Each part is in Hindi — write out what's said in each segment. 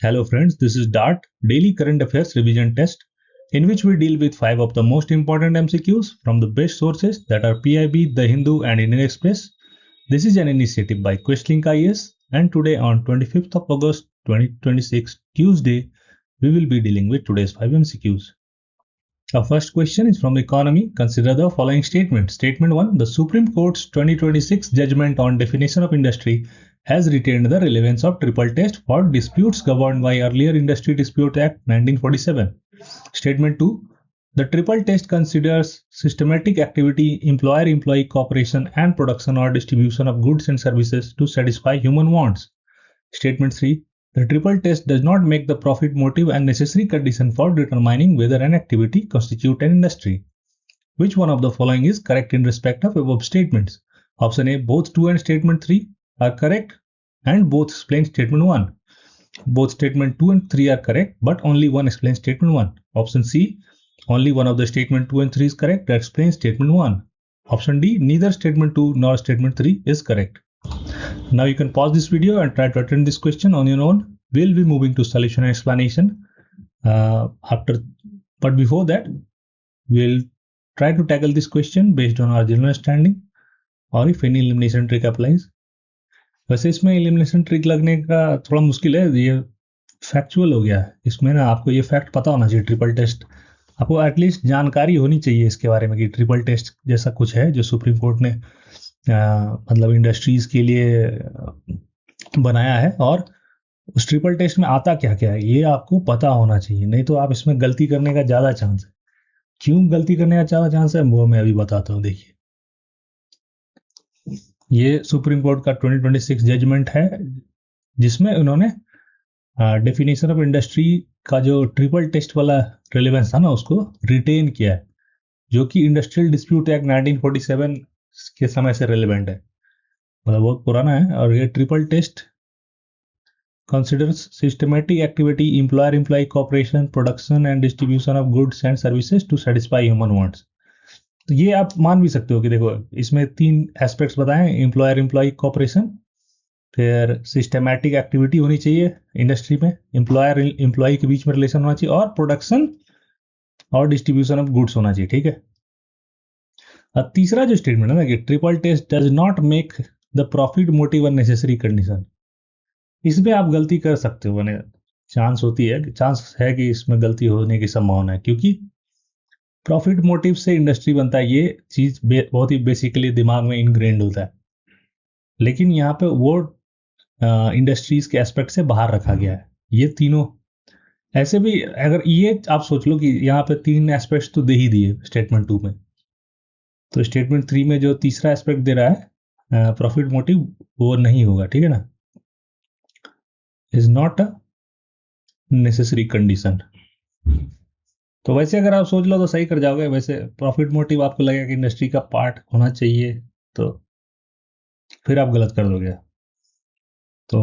Hello friends, this is DART, Daily Current Affairs Revision Test, in which we deal with 5 of the most important MCQs from the best sources that are PIB, The Hindu and Indian Express. This is an initiative by Questlink IAS, and today on 25th of August 2026, Tuesday, we will be dealing with today's 5 MCQs. Our first question is from Economy. Consider the following statement. Statement 1. The Supreme Court's 2026 judgment on definition of industry has retained the relevance of triple test for disputes governed by earlier Industry Dispute Act 1947. Statement 2. The triple test considers systematic activity, employer-employee cooperation and production or distribution of goods and services to satisfy human wants. Statement 3. The triple test does not make the profit motive and necessary condition for determining whether an activity constitutes an industry. Which one of the following is correct in respect of above statements? Option A. Both 2 and statement 3 are correct and both explain statement 1. Both statement 2 and 3 are correct, but only one explains statement 1. Option C. Only one of the statement 2 and 3 is correct that explains statement 1. Option D. Neither statement 2 nor statement 3 is correct. Now you can pause this video and try to attempt this question on your own. We'll be moving to solution and explanation but before that, we'll try to tackle this question based on our general understanding or if any elimination trick applies. वैसे इसमें एलिमिनेशन ट्रिक लगने का थोड़ा मुश्किल है, ये फैक्चुअल हो गया है। इसमें ना आपको ये फैक्ट पता होना चाहिए, ट्रिपल टेस्ट आपको एटलीस्ट जानकारी होनी चाहिए इसके बारे में कि ट्रिपल टेस्ट जैसा कुछ है जो सुप्रीम कोर्ट ने मतलब इंडस्ट्रीज के लिए बनाया है, और उस ट्रिपल टेस्ट में आता क्या क्या है ये आपको पता होना चाहिए, नहीं तो आप इसमें गलती करने का ज़्यादा चांस है। क्यों गलती करने का ज़्यादा चांस है वो मैं अभी बताता हूँ। देखिए, ये सुप्रीम कोर्ट का 2026 जजमेंट है जिसमें उन्होंने डेफिनेशन ऑफ इंडस्ट्री का जो ट्रिपल टेस्ट वाला रिलेवेंस था ना उसको रिटेन किया है, जो कि इंडस्ट्रियल डिस्प्यूट एक्ट 1947 के समय से रिलेवेंट है, मतलब बहुत पुराना है। और ये triple test considers systematic activity, employer-employee cooperation, production and distribution of goods and services to satisfy human wants. तो ये आप मान भी सकते हो कि देखो इसमें 3 एस्पेक्ट्स बताएं, एम्प्लॉयर एम्प्लॉय कॉपरेशन, फिर सिस्टमैटिक एक्टिविटी होनी चाहिए इंडस्ट्री में, एम्प्लॉयर एम्प्लॉय के बीच में रिलेशन होना चाहिए, और प्रोडक्शन और डिस्ट्रीब्यूशन ऑफ गुड्स होना चाहिए। ठीक है। अब तीसरा जो स्टेटमेंट है ना कि triple test does not make the profit motive a necessary condition, इसमें आप गलती कर सकते हो, मैंने चांस है कि इसमें गलती होने की संभावना है, क्योंकि प्रॉफिट मोटिव से इंडस्ट्री बनता है, ये चीज बहुत ही बेसिकली दिमाग में इनग्रेन्ड होता है, लेकिन यहाँ पे वो इंडस्ट्रीज के एस्पेक्ट से बाहर रखा गया है। ये तीनों ऐसे भी अगर ये आप सोच लो कि यहाँ पे 3 एस्पेक्ट्स तो दे ही दिए स्टेटमेंट 2 में, तो स्टेटमेंट 3 में जो तीसरा एस्पेक्ट दे रहा है प्रॉफिट मोटिव, वो नहीं होगा। ठीक है ना, is not a necessary condition. तो वैसे अगर आप सोच लो तो सही कर जाओगे। वैसे प्रॉफिट मोटिव आपको लगेगा कि इंडस्ट्री का पार्ट होना चाहिए, तो फिर आप गलत कर दोगे। तो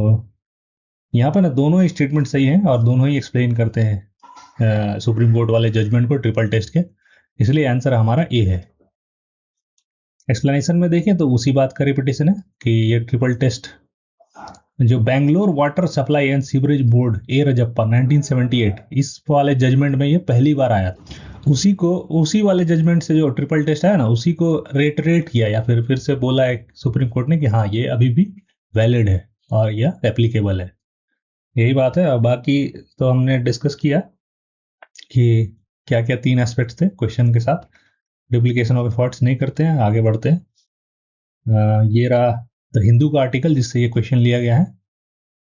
यहाँ पे ना दोनों ही स्टेटमेंट सही हैं और दोनों ही एक्सप्लेन करते हैं सुप्रीम कोर्ट वाले जजमेंट को ट्रिपल टेस्ट के, इसलिए आंसर हमारा ए है। एक्सप्लेनेशन में देखें तो उसी बात का रिपीटेशन है कि ये ट्रिपल टेस्ट जो Bangalore water supply and sewerage board A Rajappa 1978 इस वाले जजमेंट में ये पहली बार आया, उसी वाले जजमेंट से जो ट्रिपल टेस्ट आया ना उसी को रेट किया या फिर से बोला है सुप्रीम कोर्ट ने कि हाँ ये अभी भी वैलिड है और यह एप्लीकेबल है। यही बात है। और बाकी तो हमने डिस्कस किया कि क्या क्या 3 एस्पेक्ट्स थे क्वेश्चन के साथ। डुप्लीकेशन ऑफ एफर्ट्स नहीं करते हैं, आगे बढ़ते हैं। ये रहा द हिंदू का आर्टिकल जिससे ये क्वेश्चन लिया गया है,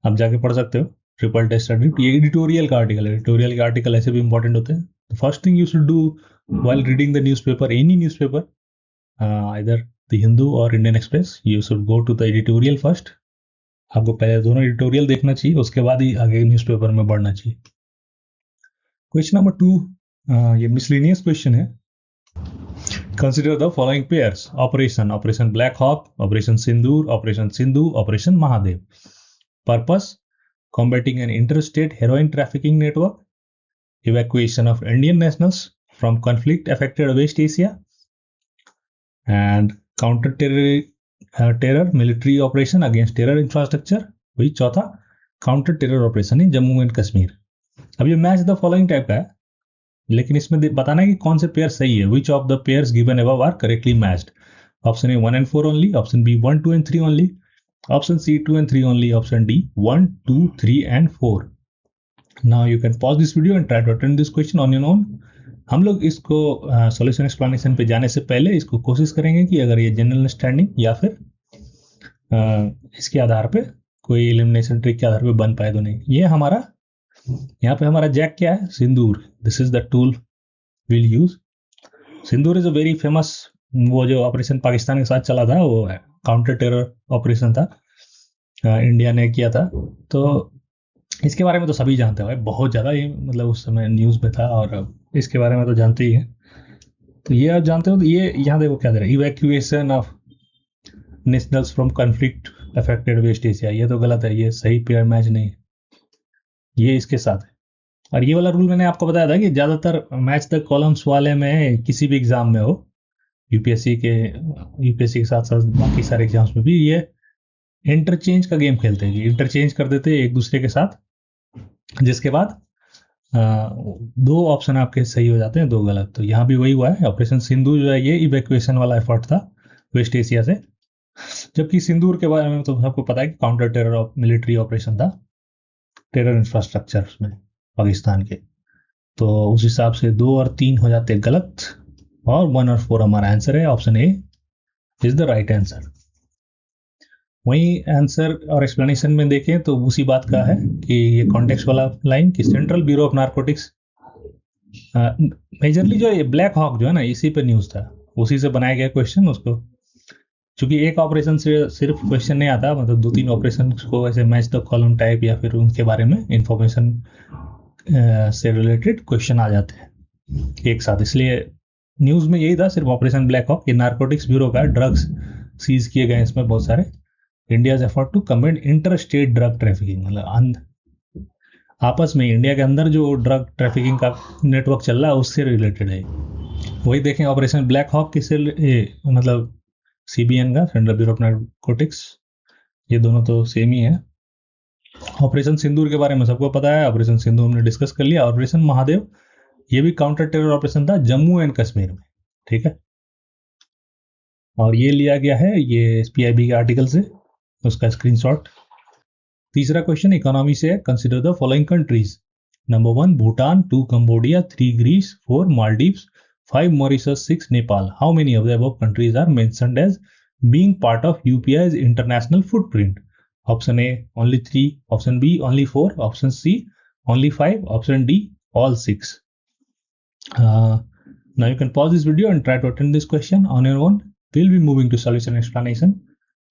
आप जाके पढ़ सकते हो ट्रिपल टेस्ट स्टडी। ये एडिटोरियल का आर्टिकल है, एडिटोरियल के आर्टिकल ऐसे भी इंपॉर्टेंट होते हैं। The first thing you should do while reading the newspaper, any newspaper, either the Hindu और Indian Express, you should go to the editorial first. आपको पहले दोनों एडिटोरियल देखना चाहिए, उसके बाद ही आगे न्यूज़पेपर में बढ़ना चाहिए। क्वेश्चन नंबर 2, ये मिसलेनियस क्वेश्चन है। Consider the following pairs: Operation Black Hawk, Operation Sindoor, Operation Sindhu, Operation Mahadev. Purpose: combating an interstate heroin trafficking network, evacuation of Indian nationals from conflict-affected West Asia, and terror military operation against terror infrastructure, वही चौथा counter terror operation in Jammu and Kashmir. अब ये मैच द फॉलोइंग टाइप का है, लेकिन इसमें बताना है कि कौन से पेयर सही है। Which of the pairs given above are correctly matched. Option A 1 and 4 only, option B 1, 2 and 3 only, option C 2 and 3 only, option D 1, 2, 3 and 4। Now you can pause this video and try to attend this question on your own. हम लोग इसको सॉल्यूशन एक्सप्लेनेशन पे जाने से पहले इसको कोशिश करेंगे कि अगर ये जनरल अंडरस्टैंडिंग या फिर इसके आधार पे कोई एलिमिनेशन ट्रिक के आधार पे बन पाए तो नहीं। ये हमारा यहाँ पे हमारा जैक क्या है, Sindoor. This is the tool will use. Sindoor is a very famous, वो जो ऑपरेशन पाकिस्तान के साथ चला था वो काउंटर टेरर ऑपरेशन था, इंडिया ने किया था। तो इसके बारे में तो सभी जानते हैं, बहुत ज़्यादा ये मतलब उस समय न्यूज़ में था और इसके बारे में तो जानते ही हैं। तो ये आप जानते हो, तो ये यहाँ देखो क्या दे रहा है, evacuation of nationals from conflict affected West Asia. ये तो गलत है, ये सही पेयर मैच नहीं है, ये इसके साथ है। और ये वाला रूल मैंने आपको बताया था कि ज़्यादातर मैच द कॉलम्स वाले में किसी भी एग्जाम में हो, यूपीएससी के साथ साथ बाकी सारे एग्जाम्स में भी ये इंटरचेंज का गेम खेलते हैं, इंटरचेंज कर देते हैं एक दूसरे के साथ, जिसके बाद दो ऑप्शन आपके सही हो जाते हैं, दो गलत। तो यहाँ भी वही हुआ है। ऑपरेशन सिंदूर जो है ये इवैक्यूएशन वाला एफर्ट था वेस्ट एशिया से, जबकि सिंदूर के बारे में तो सबको पता है कि काउंटर टेरर मिलिट्री ऑपरेशन था टेरर इंफ्रास्ट्रक्चर में पाकिस्तान के। तो उस हिसाब से 2 और 3 हो जाते गलत, और 1 और 4 हमारा आंसर है। Option A is the right answer. वहीं आंसर और एक्सप्लेनेशन में देखें तो उसी बात का है कि ये कॉन्टेक्स्ट वाला लाइन कि central bureau of narcotics, majorly जो ये ब्लैक हॉक जो है ना, इसी पे न्यूज था, उसी से बनाया गया क्वेश्चन। उसको चूंकि एक ऑपरेशन से सिर्फ क्वेश्चन नहीं आता, मतलब 2-3 ऑपरेशन को ऐसे मैच द कॉलम टाइप या फिर उनके बारे में इंफॉर्मेशन से रिलेटेड क्वेश्चन आ जाते हैं एक साथ, इसलिए न्यूज में यही था सिर्फ ऑपरेशन ब्लैक हॉक। ये नारकोटिक्स ब्यूरो का ड्रग्स सीज किए गए इसमें बहुत सारे, India's effort to combat inter state drug trafficking, मतलब आपस में इंडिया के अंदर जो ड्रग ट्रैफिकिंग का नेटवर्क चल रहा है उससे रिलेटेड है। वही देखें ऑपरेशन ब्लैक हॉक किससे, मतलब सीबीएन का, सेंट्रल ब्यूरो ऑफ नारकोटिक्स, ये दोनों तो सेम ही है। ऑपरेशन सिंदूर के बारे में सबको पता है, ऑपरेशन सिंदूर हमने डिस्कस कर लिया। ऑपरेशन महादेव ये भी काउंटर टेरर ऑपरेशन था जम्मू एंड कश्मीर में, ठीक है। और ये लिया गया है ये एसपीआईबी के आर्टिकल से, उसका स्क्रीनशॉट। तीसरा क्वेश्चन इकोनॉमी से है, consider the following countries. Number 1 Bhutan, 2 Cambodia, 3 Greece, 4 Maldives, 5 Mauritius, 6 Nepal. How many of the above countries are mentioned as being part of UPI's international footprint. Option A only 3, option B only 4, option C only 5, option D all 6। Now you can pause this video and try to attend this question on your own. We'll be moving to solution explanation.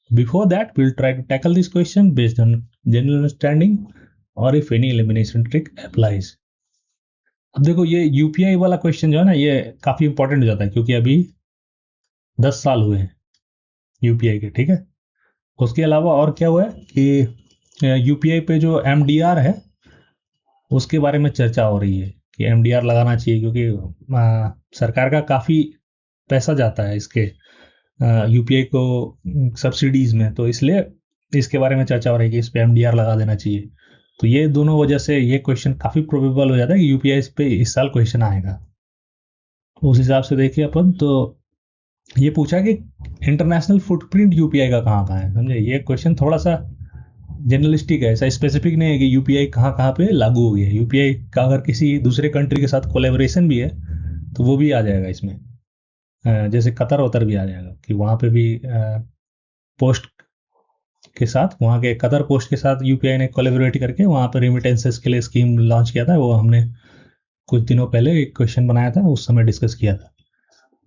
Before that, we'll try to tackle this question based on general understanding or if any elimination trick applies. अब देखो ये यूपीआई वाला क्वेश्चन जो है ना, ये काफी इंपॉर्टेंट हो जाता है, क्योंकि अभी 10 साल हुए हैं यूपीआई के, ठीक है। उसके अलावा और क्या हुआ है कि यूपीआई पे जो एमडीआर है उसके बारे में चर्चा हो रही है कि एमडीआर लगाना चाहिए, क्योंकि सरकार का काफी पैसा जाता है इसके यूपीआई को सब्सिडीज में, तो इसलिए इसके बारे में चर्चा हो रही है कि इस पे एमडीआर लगा देना चाहिए। तो ये दोनों वजह से ये क्वेश्चन काफी प्रोबेबल हो जाता है कि यूपीआई पे इस साल क्वेश्चन आएगा। उस हिसाब से देखिए अपन, तो ये पूछा कि इंटरनेशनल फुटप्रिंट यूपीआई का कहाँ है, समझे। ये क्वेश्चन थोड़ा सा जनरलिस्टिक है, ऐसा स्पेसिफिक नहीं है कि यूपीआई कहाँ पे लागू हो गया है। यूपीआई का अगर किसी दूसरे कंट्री के साथ कोलेबोरेशन भी है तो वो भी आ जाएगा इसमें, जैसे कतर वतर भी आ जाएगा कि वहाँ पे भी पोस्ट के साथ, वहाँ के कतर पोस्ट के साथ यूपीआई ने कोलेबोरेट करके वहाँ पे रेमिटेंसेस के लिए स्कीम लॉन्च किया था। वो हमने कुछ दिनों पहले एक क्वेश्चन बनाया था, उस समय डिस्कस किया था।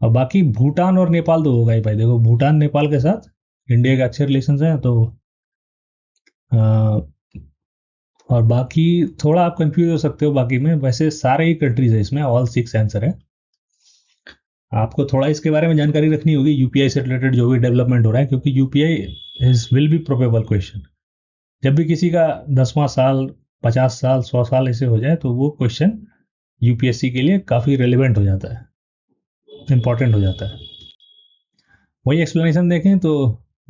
और बाकी भूटान और नेपाल तो होगा ही भाई। देखो भूटान नेपाल के साथ इंडिया के अच्छे रिलेशन हैं, तो और बाकी थोड़ा आप कंफ्यूज हो सकते हो बाकी में, वैसे सारे ही कंट्रीज है इसमें, ऑल 6 आंसर है। आपको थोड़ा इसके बारे में जानकारी रखनी होगी यूपीआई से रिलेटेड जो भी डेवलपमेंट हो रहा है, क्योंकि UPI will be probable question. जब भी किसी का 10वां साल, 50 साल, 100 साल ऐसे हो जाए तो वो क्वेश्चन यूपीएससी के लिए काफी रेलिवेंट हो जाता है, इंपॉर्टेंट हो जाता है। वही एक्सप्लेनेशन देखें तो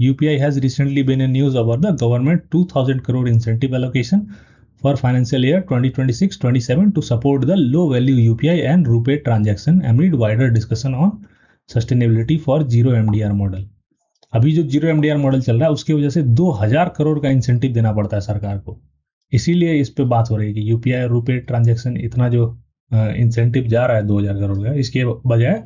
UPI has recently been in news about the government 2,000 crore incentive allocation for financial year 2026-27 to support the low value UPI and RuPay transaction amid wider discussion on sustainability for zero MDR model. अभी जो जीरो एमडीआर मॉडल चल रहा है उसकी वजह से 2000 करोड़ का इंसेंटिव देना पड़ता है सरकार को, इसीलिए इस पे बात हो रही है कि यूपीआई और रुपे ट्रांजैक्शन इतना जो इंसेंटिव जा रहा है 2000 करोड़ का, इसके बजाय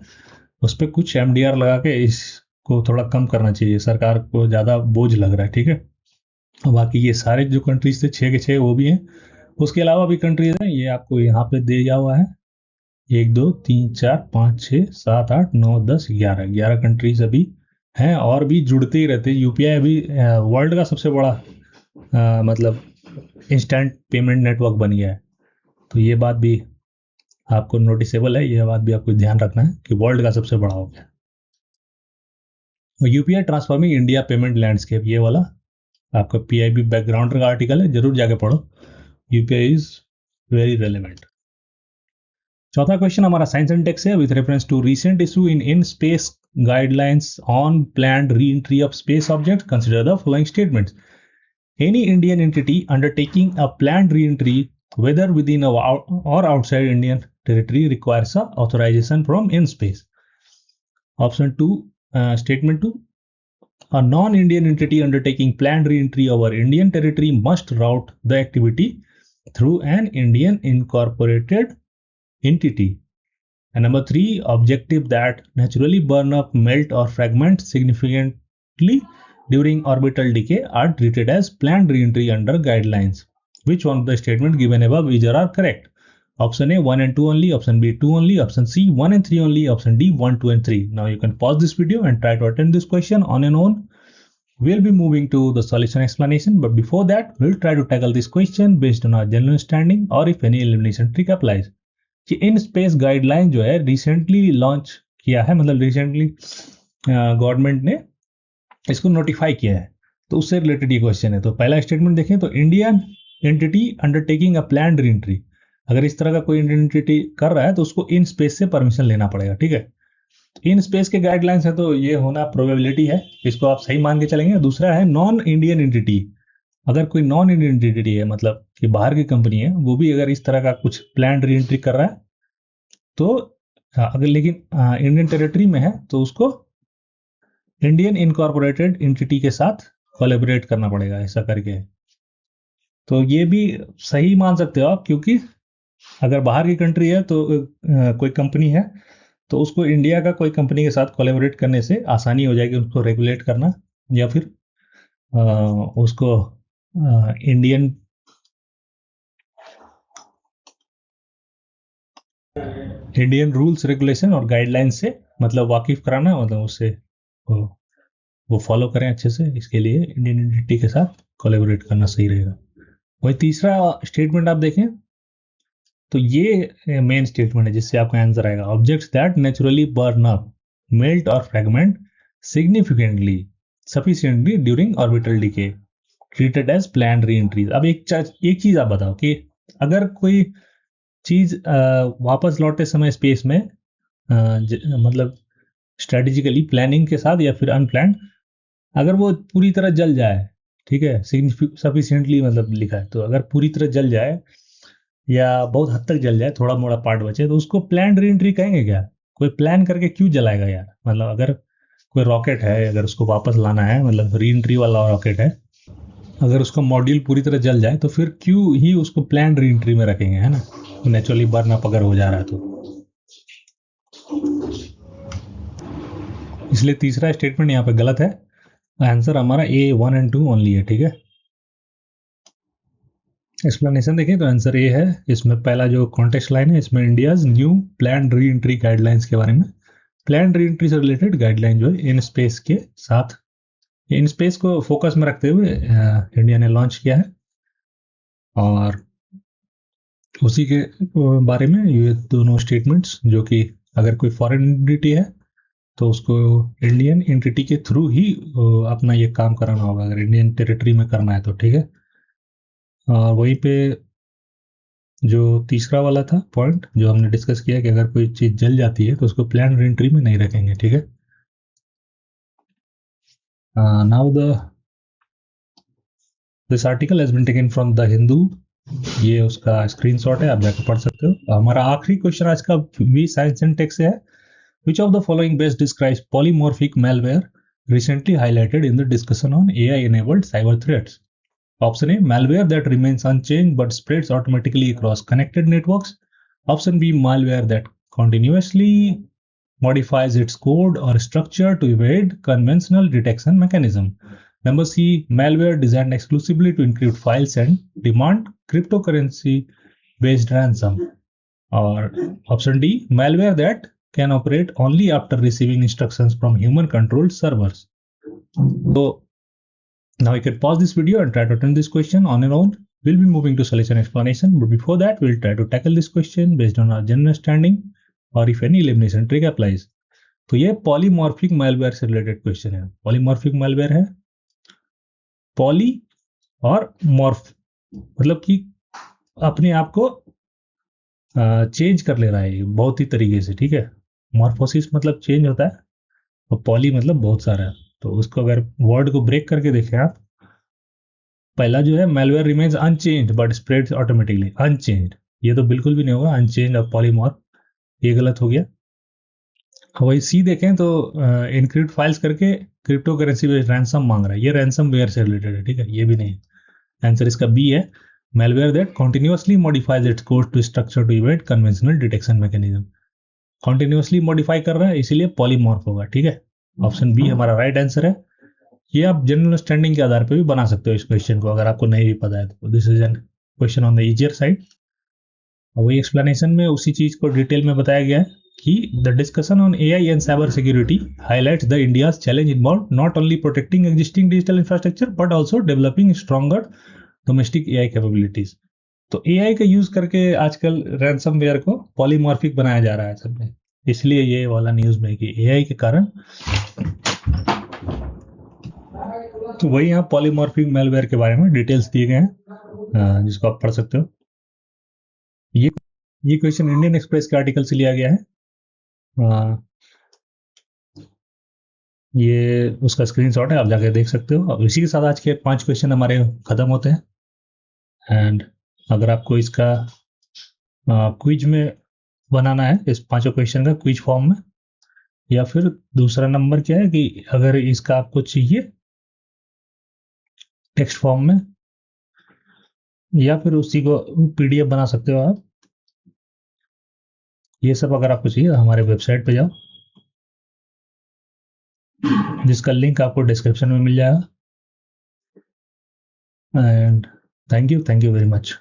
उस पर कुछ एमडीआर लगा के इसको थोड़ा कम करना चाहिए, सरकार को ज़्यादा बोझ लग रहा है। ठीक है, बाकी ये सारे जो कंट्रीज थे 6 के 6 वो भी हैं, उसके अलावा भी कंट्रीज हैं, ये आपको यहाँ पे दिया हुआ है 1 2 3 4 5 6 7 8 9 10 11 कंट्रीज अभी हैं और भी जुड़ते ही रहते हैं। यूपीआई अभी वर्ल्ड का सबसे बड़ा मतलब इंस्टेंट पेमेंट नेटवर्क बन गया है, तो ये बात भी आपको नोटिसेबल है, ये बात भी आपको ध्यान रखना है कि वर्ल्ड का सबसे बड़ा हो गया। UPI transforming India payment landscape, ये वाला आपका पीआईबी बैकग्राउंडर का आर्टिकल है, जरूर जाके पढ़ो, यूपीआई इज वेरी रेलेवेंट। चौथा क्वेश्चन हमारा साइंस एंड टेक से, with reference to recent issue in space guidelines on planned re entry of space object, consider the following statements. Any Indian entity undertaking a planned re entry whether within or outside Indian territory requires a authorization from IN-SPACE. Option 2, statement 2, a non-Indian entity undertaking planned re-entry over Indian territory must route the activity through an Indian incorporated entity. And number 3, objective that naturally burn up, melt or fragment significantly during orbital decay are treated as planned re-entry under guidelines. Which one of the statement given above is or are correct? Option A 1 and 2 only, option B 2 only, option C 1 and 3 only, option D 1, 2 and 3. Now you can pause this video and try to attempt this question on your own. We'll be moving to the solution explanation, but before that we'll try to tackle this question based on our general understanding or if any elimination trick applies. कि इन स्पेस गाइडलाइन जो है रिसेंटली लॉन्च किया है, मतलब रिसेंटली गवर्नमेंट ने इसको नोटिफाई किया है, तो उससे रिलेटेड ये क्वेश्चन है। तो पहला स्टेटमेंट देखें तो Indian entity undertaking a planned re entry, अगर इस तरह का कोई इंडियन एंटिटी कर रहा है तो उसको इन स्पेस से परमिशन लेना पड़ेगा। ठीक है, इन स्पेस के गाइडलाइंस है तो ये होना प्रोबेबिलिटी है, इसको आप सही मान के चलेंगे। दूसरा है नॉन इंडियन एंटिटी, अगर कोई नॉन इंडियन एंटिटी है मतलब कि बाहर की कंपनी है, वो भी अगर इस तरह का कुछ प्लान्ड री एंट्री कर रहा है तो अगर लेकिन इंडियन टेरिटरी में है तो उसको इंडियन इनकॉर्पोरेटेड एंटिटी के साथ कोलैबोरेट करना पड़ेगा, ऐसा करके। तो ये भी सही मान सकते हो आप, क्योंकि अगर बाहर की कंट्री है तो कोई कंपनी है तो उसको इंडिया का कोई कंपनी के साथ कोलैबोरेट करने से आसानी हो जाएगी उसको रेगुलेट करना, या फिर उसको इंडियन रूल्स रेगुलेशन और गाइडलाइन से मतलब वाकिफ कराना, मतलब उससे वो फॉलो करें अच्छे से, इसके लिए इंडियन एंटिटी के साथ कोलैबोरेट करना सही रहेगा। वही तीसरा स्टेटमेंट आप देखें तो ये मेन स्टेटमेंट है जिससे आपका आंसर आएगा, objects that naturally burn up, melt और fragment significantly sufficiently during orbital decay treated as planned re entries. अब एक चीज आप बताओ कि अगर कोई चीज वापस लौटते समय स्पेस में मतलब स्ट्रेटेजिकली प्लानिंग के साथ या फिर अनप्लान्ड, अगर वो पूरी तरह जल जाए, ठीक है, सफिशिएंटली मतलब लिखा है, तो अगर पूरी तरह जल जाए या बहुत हद तक जल जाए, थोड़ा मोड़ा पार्ट बचे, तो उसको प्लान्ड री एंट्री कहेंगे क्या? कोई प्लान करके क्यों जलाएगा यार? मतलब अगर कोई रॉकेट है, अगर उसको वापस लाना है, मतलब री एंट्री वाला रॉकेट है, अगर उसका मॉड्यूल पूरी तरह जल जाए तो फिर क्यों ही उसको प्लान्ड री एंट्री में रखेंगे, है ना? नेचुरली बर्न अप अगर हो जा रहा है तो। इसलिए तीसरा स्टेटमेंट यहाँ पे गलत है, आंसर हमारा ए 1 and 2 ओनली है। ठीक है, एक्सप्लेनेशन देखें तो आंसर ए है। इसमें पहला जो कॉन्टेक्स्ट लाइन है, इसमें India's new planned re entry guidelines के बारे में, प्लान्ड री एंट्री से रिलेटेड गाइडलाइन जो है इन स्पेस के साथ, इन स्पेस को फोकस में रखते हुए इंडिया ने लॉन्च किया है, और उसी के बारे में ये दोनों स्टेटमेंट्स, जो कि अगर कोई फॉरेन एंटिटी है तो उसको इंडियन एंटिटी के थ्रू ही अपना ये काम कराना होगा, अगर इंडियन टेरिटरी में करना है तो। ठीक है, और वहीं पे जो तीसरा वाला था पॉइंट जो हमने डिस्कस किया कि अगर कोई चीज जल जाती है तो उसको प्लान री एंट्री में नहीं रखेंगे। ठीक है, now this article has been taken from the Hindu. ये उसका स्क्रीनशॉट है, आप जाकर पढ़ सकते हो। हमारा आखिरी क्वेश्चन आज का भी साइंस एंड टेक से है। Which of the following best describes polymorphic malware recently highlighted in the discussion on AI-enabled cyber threats? Option A, malware that remains unchanged but spreads automatically across connected networks. Option B, malware that continuously modifies its code or structure to evade conventional detection mechanism. Number C, malware designed exclusively to encrypt files and demand cryptocurrency-based ransom. Or option D, malware that can operate only after receiving instructions from human-controlled servers. So now you can pause this video and try to attempt this question on your own. We'll be moving to solution explanation, but before that, we'll try to tackle this question based on our general understanding or if any elimination trick applies. तो ये पॉलीमॉर्फिक मैलवेयर से रिलेटेड क्वेश्चन है। पॉलीमॉर्फिक मैलवेयर है, पॉली और मॉर्फ मतलब कि अपने आप को चेंज कर ले रहा है बहुत ही तरीके से, ठीक है। मॉर्फोसिस मतलब चेंज होता है और पॉली मतलब बहुत सारा है। तो उसको अगर वर्ड को ब्रेक करके देखें आप, पहला जो है malware remains unchange but spreads automatically. Unchange ये तो बिल्कुल भी नहीं होगा, अनचेंज और पॉलीमॉर्फ ये गलत हो गया। वही सी देखें तो इनक्रिप्ट फाइल्स करके क्रिप्टो करेंसी पे रैंसम मांग रहा है, ये रैंसम वेयर से रिलेटेड है, ठीक है, ये भी नहीं। आंसर इसका बी है, malware that continuously modifies its code to structure to evade conventional detection mechanism. continuously modify कर रहा है इसीलिए polymorph होगा, ठीक है। ऑप्शन बी हमारा राइट आंसर है। ये आप जनरल अंडरस्टैंडिंग के आधार पर भी बना सकते हो इस क्वेश्चन को, अगर आपको नहीं भी पता है तो। This is an question on the easier side. वही एक्सप्लेनेशन में उसी चीज को डिटेल में बताया गया है कि the discussion on AI and cyber security highlights the India's challenge involve not only protecting existing digital infrastructure but also developing stronger domestic AI capabilities. तो एआई का यूज करके आजकल रैंसमवेयर को पॉलीमॉर्फिक बनाया जा रहा है सब में, इसलिए ये वाला न्यूज में कि एआई के कारण। तो वही यहाँ पॉलीमॉर्फिक मेलवेयर के बारे में डिटेल्स दिए गए हैं जिसको आप पढ़ सकते हो। ये क्वेश्चन इंडियन एक्सप्रेस के आर्टिकल से लिया गया है। ये उसका स्क्रीनशॉट है, आप जाके देख सकते हो। और इसी के साथ आज के 5 क्वेश्चन हमारे खत्म होते हैं। एंड अगर आपको इसका क्विज में बनाना है, इस 5 क्वेश्चन का क्विज फॉर्म में, या फिर दूसरा नंबर क्या है कि अगर इसका आपको चाहिए टेक्स्ट फॉर्म में, या फिर उसी को पीडीएफ बना सकते हो आप। ये सब अगर आपको चाहिए हमारे वेबसाइट पे जाओ, जिसका लिंक आपको डिस्क्रिप्शन में मिल जाएगा। And thank you very much.